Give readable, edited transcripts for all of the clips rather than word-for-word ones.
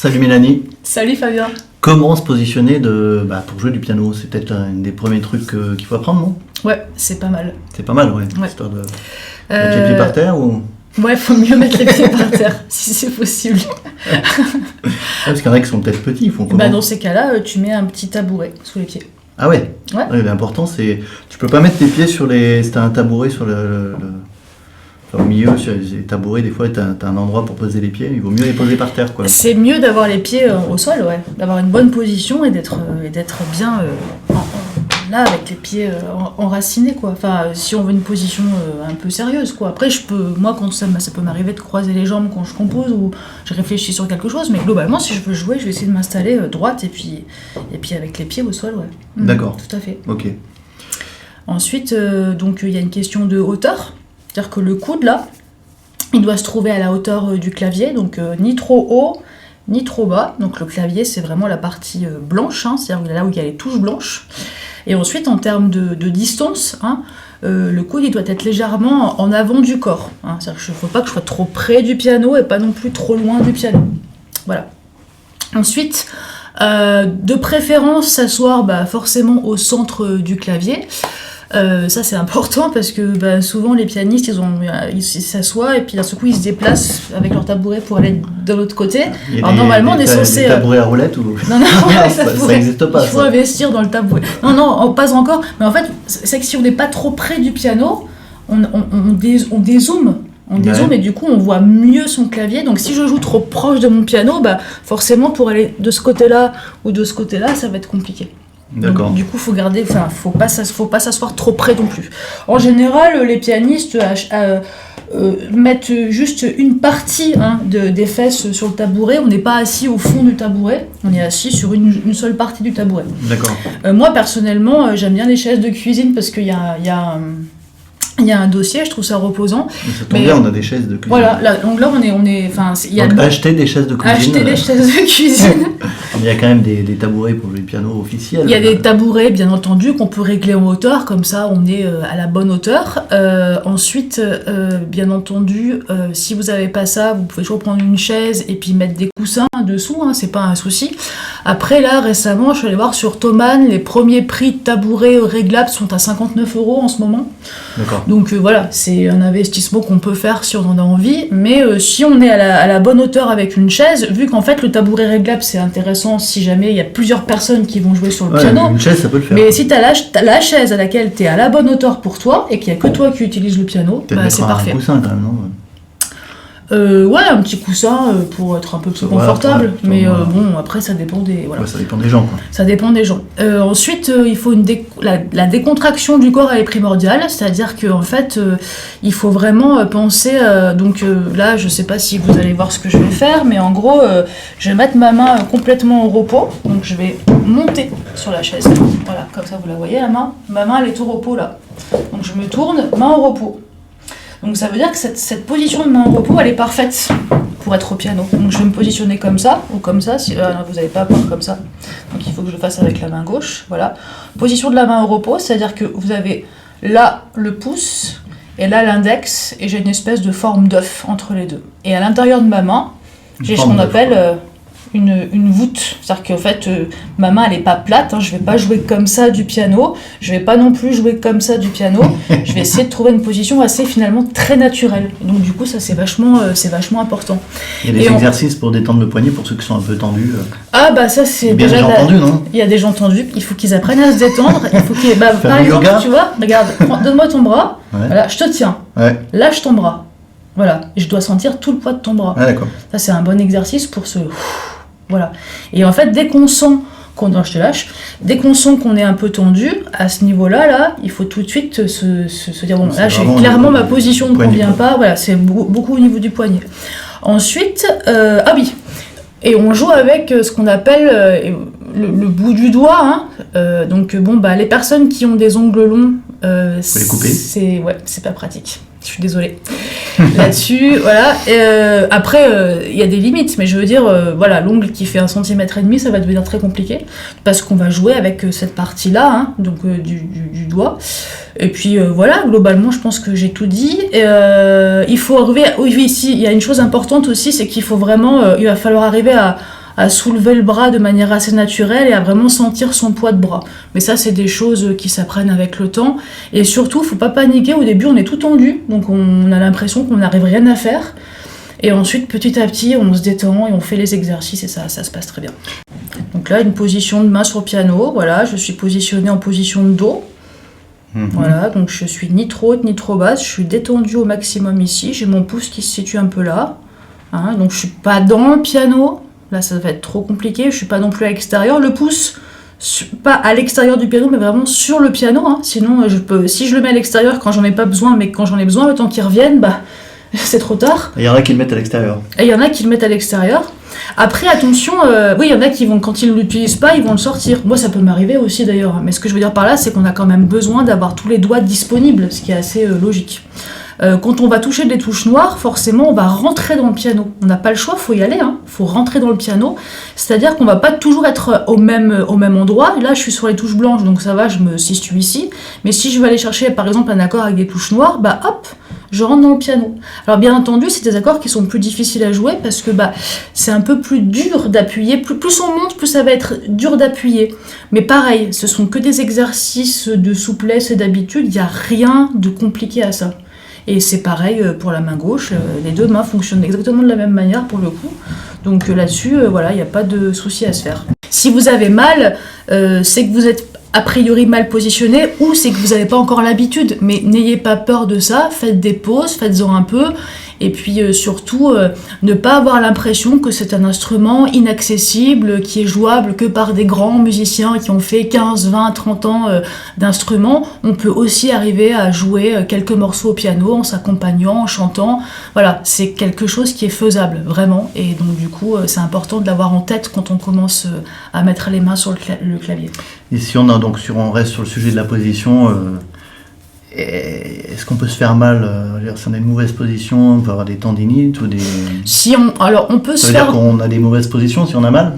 Salut Mélanie. Salut Fabien. Comment se positionner pour jouer du piano? C'est peut-être un des premiers trucs qu'il faut apprendre, non? Ouais, c'est pas mal. C'est pas mal, ouais. Histoire de mettre les pieds par terre ou... Ouais, faut mieux mettre les pieds par terre, si c'est possible. Parce qu'il y en a qui sont peut-être petits, ils font comment? Dans ces cas-là, tu mets un petit tabouret sous les pieds. Ah ouais? Ouais. L'important, c'est... Tu peux pas mettre tes pieds sur les... Si t'as un tabouret sur au milieu, sur les tabourets, des fois, t'as un endroit pour poser les pieds, il vaut mieux les poser par terre, quoi. C'est mieux d'avoir les pieds au sol, ouais. D'avoir une bonne position et d'être bien là, avec les pieds enracinés, quoi. Enfin, si on veut une position un peu sérieuse, quoi. Après, moi, quand ça peut m'arriver de croiser les jambes quand je compose ou je réfléchis sur quelque chose, mais globalement, si je veux jouer, je vais essayer de m'installer droite et puis avec les pieds au sol, ouais. D'accord. Tout à fait. Ok. Ensuite, donc, il y a une question de hauteur. C'est-à-dire que le coude, là, il doit se trouver à la hauteur du clavier, donc ni trop haut, ni trop bas. Donc le clavier, c'est vraiment la partie blanche, hein, c'est-à-dire là où il y a les touches blanches. Et ensuite, en termes de distance, le coude, il doit être légèrement en avant du corps. Hein, c'est-à-dire qu'il ne faut pas que je sois trop près du piano et pas non plus trop loin du piano. Voilà. Ensuite, de préférence, s'asseoir forcément au centre du clavier. Ça c'est important parce que souvent les pianistes ils s'assoient et puis d'un seul coup ils se déplacent avec leur tabouret pour aller de l'autre côté. Alors normalement on est censé... Des tabourets à roulette ou... Non, ça n'existe pas. Il faut investir dans le tabouret. Non, pas encore. Mais en fait c'est que si on n'est pas trop près du piano, on dézoome. On dézoome et du coup on voit mieux son clavier. Donc si je joue trop proche de mon piano, forcément pour aller de ce côté-là ou de ce côté-là, ça va être compliqué. D'accord. Donc, du coup, faut pas s'asseoir trop près non plus. En général, les pianistes mettent juste une partie des fesses sur le tabouret. On n'est pas assis au fond du tabouret, on est assis sur une seule partie du tabouret. D'accord. Moi, personnellement, j'aime bien les chaises de cuisine parce qu'il y a un dossier, je trouve ça reposant. Ça tombe bien, on a des chaises de cuisine. Voilà, donc là acheter des chaises de cuisine. Acheter des chaises de cuisine. Il y a quand même des tabourets pour les pianos officiels. Il y a des tabourets, bien entendu, qu'on peut régler en hauteur, comme ça on est à la bonne hauteur. Ensuite, bien entendu, si vous n'avez pas ça, vous pouvez toujours prendre une chaise et puis mettre des coussins dessous, c'est pas un souci. Après, là, récemment, je suis allée voir sur Thomann, les premiers prix de tabourets réglables sont à 59 € en ce moment. D'accord. Donc voilà, c'est un investissement qu'on peut faire si on en a envie, mais si on est à la bonne hauteur avec une chaise, vu qu'en fait le tabouret réglable c'est intéressant si jamais il y a plusieurs personnes qui vont jouer sur le piano. Une chaise ça peut le faire. Mais si t'as la chaise à laquelle t'es à la bonne hauteur pour toi et qu'il n'y a que toi qui utilises le piano, c'est parfait. Un coussin quand même, non? Ouais, un petit coussin pour être un peu plus confortable, mais bon, après ça dépend des... Voilà. Ouais, ça dépend des gens, quoi. Ça dépend des gens. Ensuite, il faut la décontraction du corps, elle est primordiale, c'est-à-dire qu'en fait, il faut vraiment penser... là, je sais pas si vous allez voir ce que je vais faire, mais en gros, je vais mettre ma main complètement au repos, donc je vais monter sur la chaise. Voilà, comme ça, vous la voyez, la main. Ma main, elle est au repos, là. Donc je me tourne, main au repos. Donc ça veut dire que cette position de main au repos, elle est parfaite pour être au piano. Donc je vais me positionner comme ça, ou comme ça, si vous n'avez pas à voir comme ça. Donc il faut que je le fasse avec la main gauche, voilà. Position de la main au repos, c'est-à-dire que vous avez là le pouce, et là l'index, et j'ai une espèce de forme d'œuf entre les deux. Et à l'intérieur de ma main, j'ai ce qu'on appelle... une voûte, c'est-à-dire qu'en fait ma main elle est pas plate, je vais pas jouer comme ça du piano, je vais pas non plus jouer comme ça du piano, je vais essayer de trouver une position assez finalement très naturelle. Donc du coup ça c'est vachement important. Il y a des exercices pour détendre le poignet pour ceux qui sont un peu tendus. Ça c'est bien déjà tendus, non? Il y a des gens tendus, il faut qu'ils apprennent à se détendre, il faut qu'ils par exemple, tu vois, regarde, donne-moi ton bras, voilà, je te tiens. Ouais. Lâche ton bras. Voilà, et je dois sentir tout le poids de ton bras. Ah, d'accord. Ça c'est un bon exercice pour se... Voilà. Et en fait, dès qu'on sent qu'on est un peu tendu, à ce niveau-là, il faut tout de suite se dire, bon, là, clairement, ma position ne convient pas. Voilà, c'est beaucoup au niveau du poignet. Ensuite, et on joue avec ce qu'on appelle le bout du doigt. Les personnes qui ont des ongles longs, les couper. C'est pas pratique. Je suis désolée. Là-dessus, voilà. Après, il y a des limites, mais je veux dire, l'ongle qui fait 1,5 cm, ça va devenir très compliqué, parce qu'on va jouer avec cette partie-là, du doigt. Et puis, globalement, je pense que j'ai tout dit. Il faut arriver... Oui, ici, il y a une chose importante aussi, c'est qu'il faut vraiment... il va falloir arriver à soulever le bras de manière assez naturelle et à vraiment sentir son poids de bras. Mais ça, c'est des choses qui s'apprennent avec le temps. Et surtout, faut pas paniquer. Au début, on est tout tendu, donc on a l'impression qu'on n'arrive rien à faire. Et ensuite, petit à petit, on se détend et on fait les exercices et ça se passe très bien. Donc là, une position de main sur le piano. Voilà, je suis positionnée en position de dos. Voilà, donc je suis ni trop haute ni trop basse. Je suis détendue au maximum ici. J'ai mon pouce qui se situe un peu là. Hein, donc je suis pas dans le piano. Là, ça va être trop compliqué. Je suis pas non plus à l'extérieur. Le pouce, pas à l'extérieur du piano, mais vraiment sur le piano. Hein. Sinon, si je le mets à l'extérieur quand j'en ai pas besoin, mais quand j'en ai besoin, le temps qu'il revienne, c'est trop tard. Il y en a qui le mettent à l'extérieur. Et il y en a qui le mettent à l'extérieur. Après, attention, oui, il y en a qui vont, quand ils ne l'utilisent pas, ils vont le sortir. Moi, ça peut m'arriver aussi d'ailleurs. Mais ce que je veux dire par là, c'est qu'on a quand même besoin d'avoir tous les doigts disponibles, ce qui est assez logique. Quand on va toucher des touches noires, forcément, on va rentrer dans le piano. On n'a pas le choix, il faut y aller, il faut rentrer dans le piano. C'est-à-dire qu'on ne va pas toujours être au même endroit. Là, je suis sur les touches blanches, donc ça va, je me situe ici. Mais si je veux aller chercher, par exemple, un accord avec des touches noires, hop, je rentre dans le piano. Alors bien entendu, c'est des accords qui sont plus difficiles à jouer parce que c'est un peu plus dur d'appuyer. Plus on monte, plus ça va être dur d'appuyer. Mais pareil, ce sont que des exercices de souplesse et d'habitude. Il n'y a rien de compliqué à ça. Et c'est pareil pour la main gauche. Les deux mains fonctionnent exactement de la même manière pour le coup. Donc là-dessus, voilà, il n'y a pas de souci à se faire. Si vous avez mal, c'est que vous êtes a priori mal positionné ou c'est que vous n'avez pas encore l'habitude, mais n'ayez pas peur de ça, faites des pauses, faites-en un peu, et puis surtout ne pas avoir l'impression que c'est un instrument inaccessible, qui est jouable que par des grands musiciens qui ont fait 15, 20, 30 ans d'instruments. On peut aussi arriver à jouer quelques morceaux au piano en s'accompagnant, en chantant. Voilà, c'est quelque chose qui est faisable, vraiment, et donc du coup c'est important de l'avoir en tête quand on commence à mettre les mains sur le clavier. Et si on reste sur le sujet de la position, est-ce qu'on peut se faire mal si on a une mauvaise position, on peut avoir des tendinites ou des... on peut Ça veut dire qu'on a des mauvaises positions si on a mal ?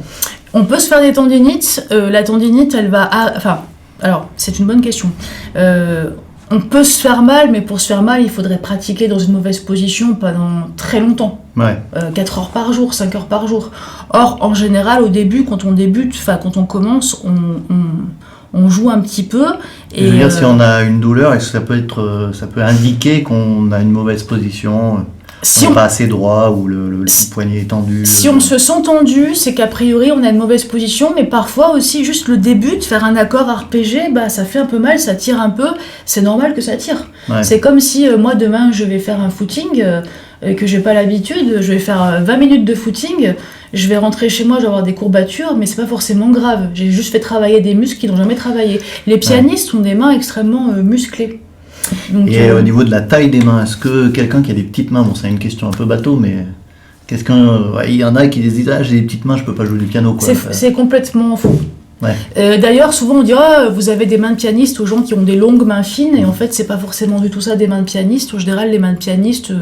On peut se faire des tendinites. La tendinite, elle va... alors, c'est une bonne question. On peut se faire mal, mais pour se faire mal, il faudrait pratiquer dans une mauvaise position pendant très longtemps. Ouais. 4 heures par jour, 5 heures par jour. Or, en général, au début, quand on commence, on joue un petit peu. Et je veux dire, si on a une douleur, est-ce que ça peut indiquer qu'on a une mauvaise position, on n'est pas assez droit ou le poignet est tendu. Si on se sent tendu, c'est qu'a priori on a une mauvaise position, mais parfois aussi juste le début de faire un accord arpégé, ça fait un peu mal, ça tire un peu, c'est normal que ça tire. Ouais. C'est comme si moi demain je vais faire un footing, que j'ai pas l'habitude, je vais faire 20 minutes de footing, je vais rentrer chez moi, je vais avoir des courbatures, mais c'est pas forcément grave, j'ai juste fait travailler des muscles qui n'ont jamais travaillé. Les pianistes ont des mains extrêmement musclées. Donc, et au niveau de la taille des mains, est-ce que quelqu'un qui a des petites mains, c'est une question un peu bateau, mais il y en a qui disent j'ai des petites mains, je peux pas jouer du piano, quoi. C'est complètement faux. Ouais. D'ailleurs, souvent on dit vous avez des mains de pianiste aux gens qui ont des longues mains fines, et en fait c'est pas forcément du tout ça des mains de pianiste. En général, les mains de pianiste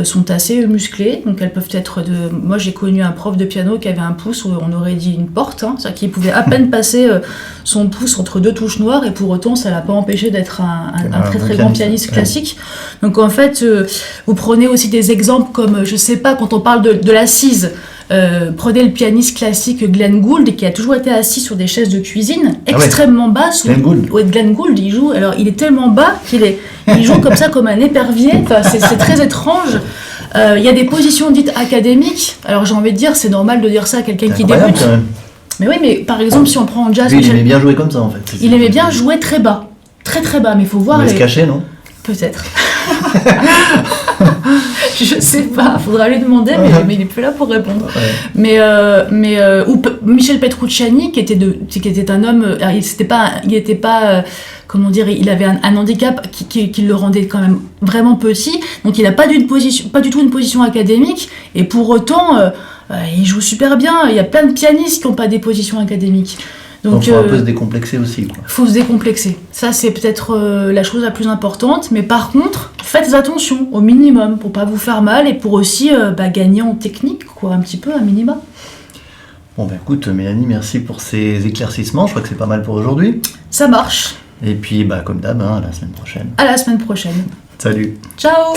sont assez musclées, donc elles peuvent être Moi j'ai connu un prof de piano qui avait un pouce où on aurait dit une porte, c'est-à-dire qu'il pouvait à peine passer son pouce entre deux touches noires, et pour autant ça l'a pas empêché d'être un très très grand pianiste classique. Donc en fait, vous prenez aussi des exemples comme, je sais pas, quand on parle de l'assise, prenez le pianiste classique Glenn Gould, qui a toujours été assis sur des chaises de cuisine extrêmement basses. Glenn Gould, il est tellement bas qu'il joue comme ça, comme un épervier. Enfin, c'est très étrange. Il y a des positions dites académiques. Alors j'ai envie de dire, c'est normal de dire ça à quelqu'un qui débute. Quand même. Mais oui, mais par exemple, si on prend en jazz... Lui, il aimait bien jouer comme ça, en fait. Il aimait bien jouer très bas. Très très bas, mais il faut voir... Il se cacher, non ? Peut-être. Je sais pas, faudra lui demander, mais il est plus là pour répondre. Ouais. Ou Michel Petrucciani, qui était un homme, il était pas comment dire, il avait un handicap qui le rendait quand même vraiment petit, donc il n'a pas du tout une position académique, et pour autant, il joue super bien. Il y a plein de pianistes qui n'ont pas des positions académiques. Donc il faut un peu se décomplexer aussi. Il faut se décomplexer. Ça, c'est peut-être la chose la plus importante. Mais par contre, faites attention au minimum pour pas vous faire mal et pour aussi gagner en technique, un petit peu, un minima. Bon, écoute, Mélanie, merci pour ces éclaircissements. Je crois que c'est pas mal pour aujourd'hui. Ça marche. Et puis, comme d'hab, à la semaine prochaine. À la semaine prochaine. Salut. Ciao.